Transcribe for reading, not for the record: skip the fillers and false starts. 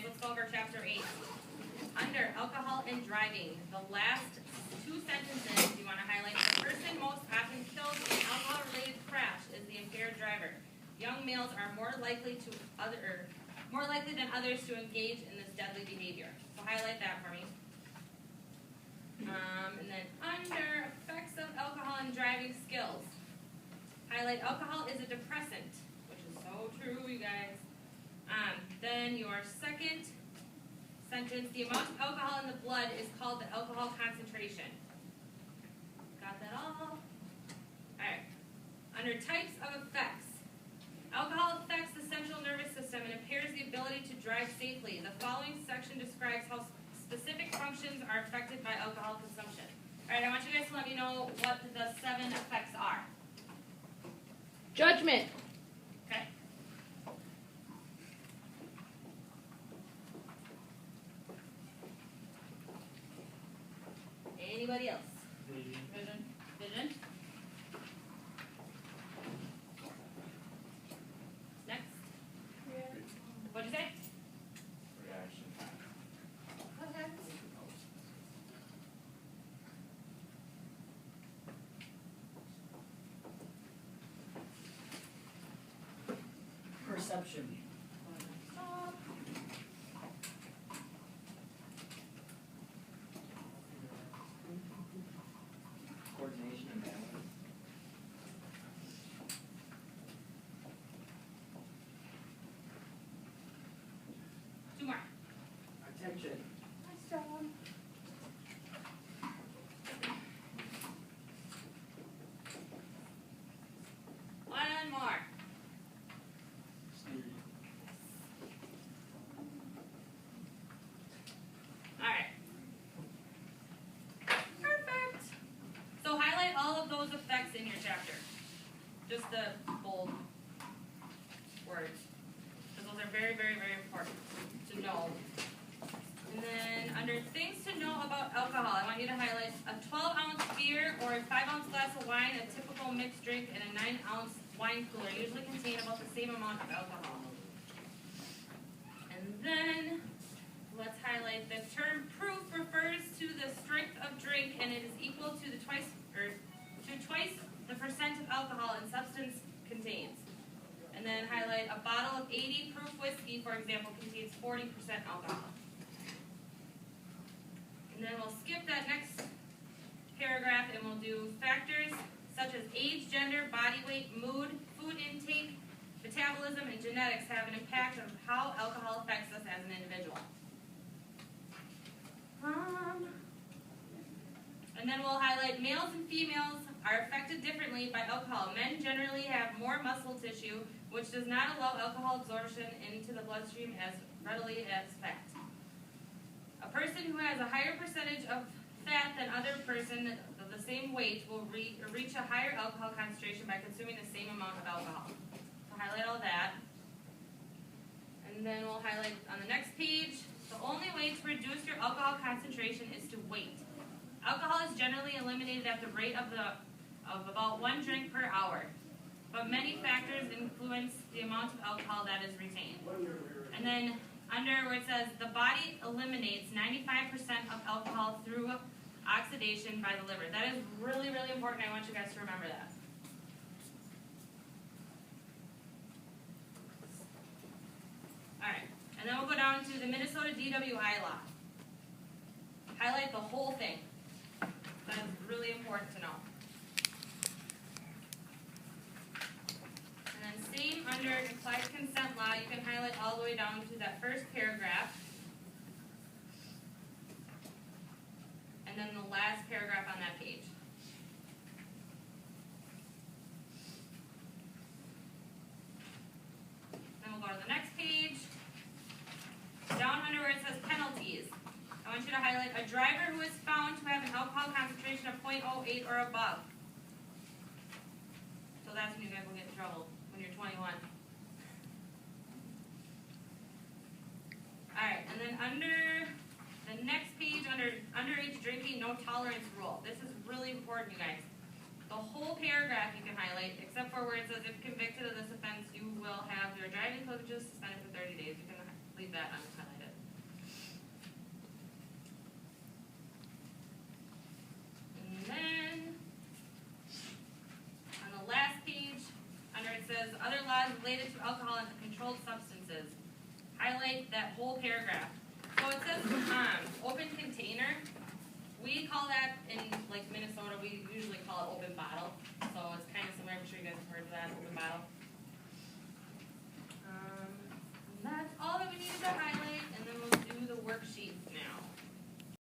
guys, let's go over chapter 8. Under alcohol and driving, the last two sentences you want to highlight. The person most often killed in an alcohol-related crash is the impaired driver. Young males are more likely than others to engage in this deadly behavior. So highlight that for me. And then under effects of alcohol and driving skills, highlight alcohol is a depressant, which is so true, you guys. Then your second sentence, the amount of alcohol in the blood is called the alcohol concentration. Got that all? Alright. Under types of effects, alcohol affects the central nervous system and impairs the ability to drive safely. The following section describes how specific functions are affected by alcohol consumption. Alright, I want you guys to let me know what the 7 effects are. Judgment. Okay. Anybody else? Vision. Vision. Next. What'd you say? Reaction time. Okay. Perception. Stop. Coordination and balance. Two more. Attention. Nice job. One more. Speed. Alright. Perfect. So highlight all of those effects in your chapter. Just the bold words. Because those are very, very, very important to know. And then under things to know about alcohol, I want you to highlight a 12-ounce beer or a 5-ounce glass of wine, a typical mixed drink, and a 9-ounce wine cooler usually contain about the same amount of alcohol. And then let's highlight the term proof refers to the strength of drink, and it is equal to twice the percent of alcohol in substance contains. And then highlight a bottle of 80 proof whiskey, for example, contains 40% alcohol. And then we'll skip that next paragraph and we'll do factors such as age, gender, body weight, mood, food intake, metabolism, and genetics have an impact on how alcohol affects us as an individual. And then we'll highlight males and females are affected differently by alcohol. Men generally have more muscle tissue, which does not allow alcohol absorption into the bloodstream as readily as fat. A person who has a higher percentage of fat than other person of the same weight will reach a higher alcohol concentration by consuming the same amount of alcohol. So highlight all that. And then we'll highlight on the next page, the only way to reduce your alcohol concentration is to wait. Alcohol is generally eliminated at the rate of about 1 drink per hour, but many factors influence the amount of alcohol that is retained. And then under where it says the body eliminates 95% of alcohol through oxidation by the liver. That is really, really important. I want you guys to remember that. Alright, and then we'll go down to the Minnesota DWI law. Highlight the whole thing. That is really important to know. And then same under implied consent law, you can highlight all the way down to that first paragraph. And then the last paragraph on that page. Then we'll go to the next page. Down under where it says penalties, I want you to highlight a driver who is found to have an alcohol concentration of 0.08 or above. So that's when you guys will get in trouble, when you're 21. Alright, and then under the next page, under underage drinking, no tolerance rule. This is really important, you guys. The whole paragraph you can highlight, except for where it says if convicted of this offense, you will have your driving privileges suspended for 30 days. You can leave that unhighlighted. related to alcohol and controlled substances. Highlight that whole paragraph. So it says, open container. We call that in like Minnesota, we usually call it open bottle. So it's kind of similar, I'm sure you guys have heard of that, open bottle. That's all that we needed to highlight.